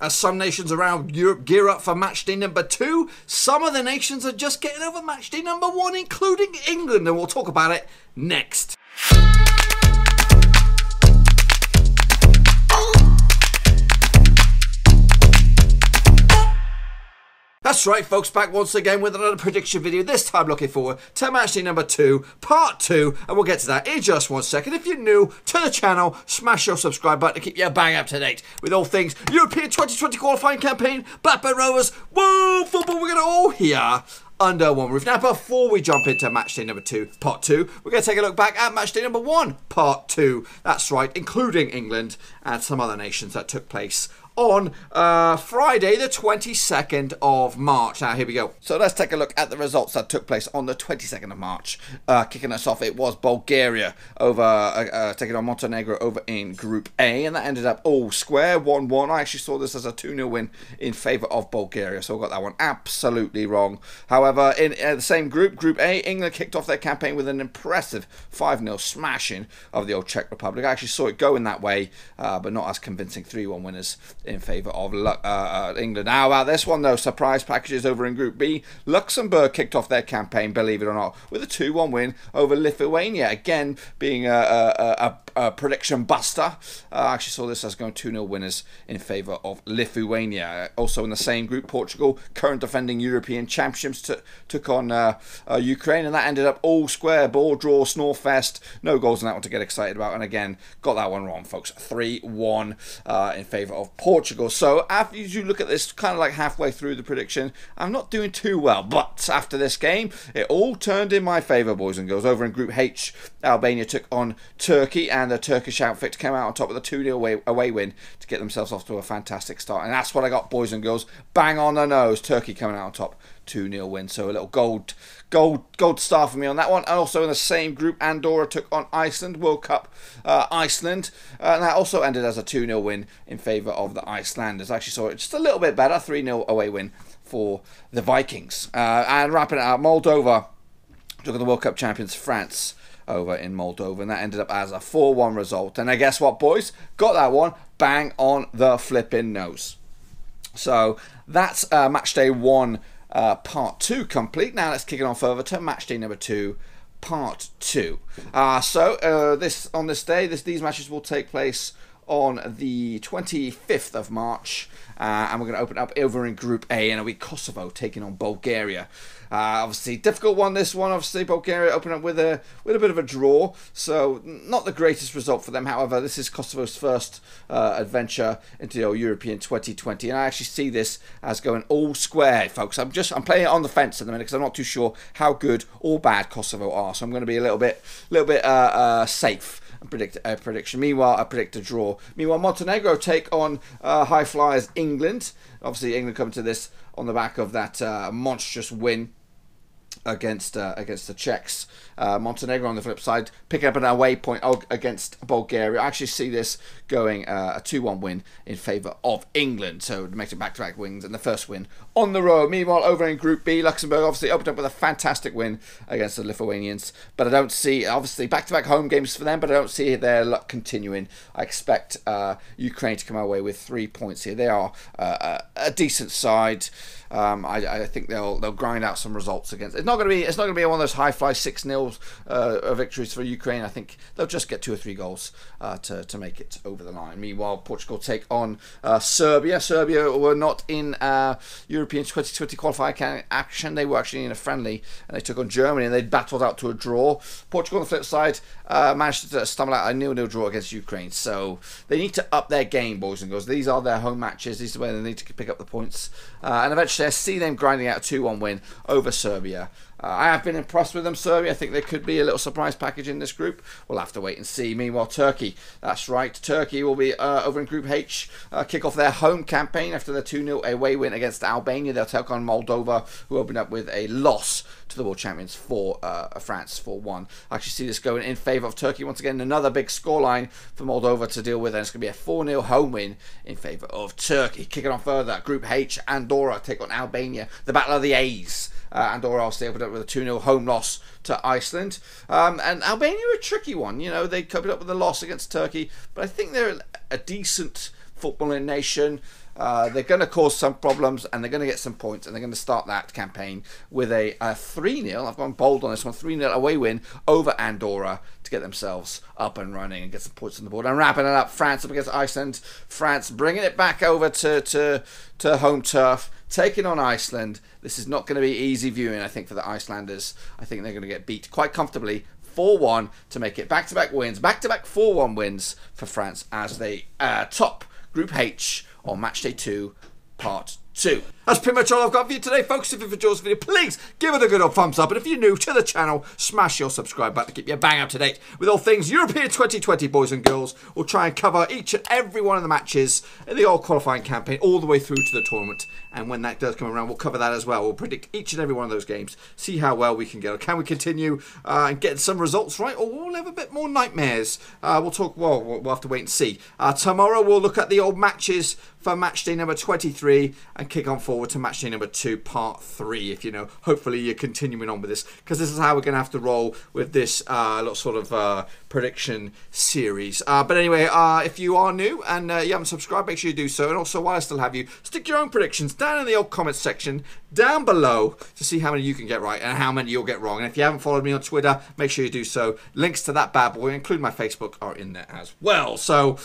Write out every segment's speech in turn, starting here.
As some nations around Europe gear up for matchday number 2, some of the nations are just getting over matchday number 1, including England, and we'll talk about it next. That's right, folks, back once again with another prediction video, this time looking forward to matchday number 2, part 2, and we'll get to that in just 1 second. If you're new to the channel, smash your subscribe button to keep you bang up to date with all things European 2020 qualifying campaign, Blackburn Rovers, woo, football, we're going to all hear under one roof. Now, before we jump into matchday number 2, part 2, we're going to take a look back at matchday number 1, part 2. That's right, including England and some other nations that took place on Friday the 22nd of March. Now here we go. So let's take a look at the results that took place on the 22nd of March. Kicking us off, it was Bulgaria over taking on Montenegro over in Group A, and that ended up all square, 1-1. I actually saw this as a 2-0 win in favour of Bulgaria, so I got that one absolutely wrong. However, in the same group, Group A, England kicked off their campaign with an impressive 5-0 smashing of the old Czech Republic. I actually saw it going that way, but not as convincing 3-1 winners in favour of England. How about this one though? Surprise packages over in Group B. Luxembourg kicked off their campaign, believe it or not, with a 2-1 win over Lithuania. Again, being a prediction buster. I actually saw this as going 2-0 winners in favour of Lithuania. Also in the same group, Portugal, current defending European champions, took on Ukraine, and that ended up all square, ball draw, snore fest. No goals in that one to get excited about, and again, got that one wrong, folks. 3-1 in favour of Portugal. So after you look at this, kind of like halfway through the prediction, I'm not doing too well, but after this game, it all turned in my favour, boys and girls. Over in Group H, Albania took on Turkey, and the Turkish outfit came out on top with a 2-0 away win to get themselves off to a fantastic start. And that's what I got, boys and girls. Bang on the nose. Turkey coming out on top, 2-0 win. So a little gold star for me on that one. And also in the same group, Andorra took on Iceland, World Cup Iceland, and that also ended as a 2-0 win in favour of the Icelanders. I actually saw it just a little bit better, 3-0 away win for the Vikings. And wrapping it up, Moldova took on the World Cup champions France over in Moldova, and that ended up as a 4-1 result. And I guess what, boys? Got that one bang on the flipping nose. So that's matchday 1 part 2 complete. Now let's kick it on further to matchday number 2, part 2. These matches will take place on the 25th of March, and we're going to open up over in Group A, and it'll be Kosovo taking on Bulgaria. Obviously, difficult one, this one. Obviously, Bulgaria opened up with a bit of a draw, so not the greatest result for them. However, this is Kosovo's first adventure into the European 2020, and I actually see this as going all square, folks. I'm playing it on the fence at the minute because I'm not too sure how good or bad Kosovo are, so I'm going to be a little bit safe. Predict a prediction. Meanwhile, I predict a draw. Meanwhile, Montenegro take on high flyers England. Obviously, England come to this on the back of that monstrous win against the Czechs. Montenegro on the flip side picking up an away point against Bulgaria. I actually see this going a 2-1 win in favour of England, so it makes it back-to-back wins and the first win on the road. Meanwhile, over in Group B, Luxembourg obviously opened up with a fantastic win against the Lithuanians, but I don't see, obviously back-to-back home games for them, but I don't see their luck continuing. I expect Ukraine to come away with 3 points here. They are a decent side. I think they'll grind out some results against. It's not going to be one of those high fly 6-0 victories for Ukraine. I think they'll just get 2 or 3 goals to make it over the line. Meanwhile, Portugal take on Serbia. Serbia were not in European 2020 qualifying action. They were actually in a friendly, and they took on Germany, and they battled out to a draw. Portugal on the flip side managed to stumble out a 0-0 draw against Ukraine. So they need to up their game, boys and girls. These are their home matches. These are where they need to pick up the points, and eventually I see them grinding out a 2-1 win over Serbia. I have been impressed with them, Serbia. I think there could be a little surprise package in this group. We'll have to wait and see. Meanwhile, Turkey. That's right. Turkey will be over in Group H. Kick off their home campaign after their 2-0 away win against Albania. They'll take on Moldova, who opened up with a loss to the world champions for France 4-1. I actually see this going in favour of Turkey. Once again, another big scoreline for Moldova to deal with, and it's going to be a 4-0 home win in favour of Turkey. Kicking on further, Group H, Andorra take on Albania. The Battle of the A's. Andorra obviously opened up with a 2-0 home loss to Iceland. And Albania are a tricky one. You know, they covered up with a loss against Turkey, but I think they're a decent footballing nation. they're going to cause some problems, and they're going to get some points, and they're going to start that campaign with a 3-0, I've gone bold on this one, 3-0 away win over Andorra to get themselves up and running and get some points on the board. And wrapping it up, France up against Iceland. France bringing it back over to home turf, taking on Iceland. This is not going to be easy viewing, I think, for the Icelanders. I think they're going to get beat quite comfortably, 4-1, to make it back-to-back wins, back-to-back 4-1 wins for France as they top Group H on Matchday 2, Part 2. That's pretty much all I've got for you today, folks. If you've enjoyed this video, please give it a good old thumbs up. And if you're new to the channel, smash your subscribe button to keep you bang up to date with all things European 2020, boys and girls. We'll try and cover each and every one of the matches in the old qualifying campaign all the way through to the tournament. And when that does come around, we'll cover that as well. We'll predict each and every one of those games, see how well we can go. Can we continue and get some results right, or we'll have a bit more nightmares? We'll talk, well, we'll have to wait and see. Tomorrow we'll look at the old matches for matchday number 23 and kick on forward to matchday number 2, Part 3. If you know, hopefully you're continuing on with this, because this is how we're going to have to roll with this little sort of prediction series. But anyway, if you are new and you haven't subscribed, make sure you do so. And also, while I still have you, stick your own predictions down in the old comments section down below to see how many you can get right and how many you'll get wrong. And if you haven't followed me on Twitter, make sure you do so. Links to that bad boy, including my Facebook, are in there as well. So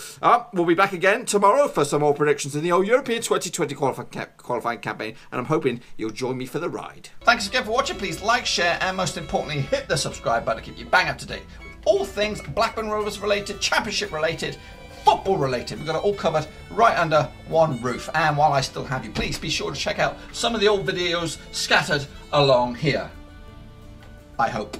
we'll be back again tomorrow for some more predictions in the old European 2020 qualifying campaign, and I'm hoping you'll join me for the ride. Thanks again for watching. Please like, share, and most importantly, hit the subscribe button to keep you bang up to date with all things Blackburn Rovers related, championship related, football related. We've got it all covered right under one roof. And while I still have you, please be sure to check out some of the old videos scattered along here, I hope.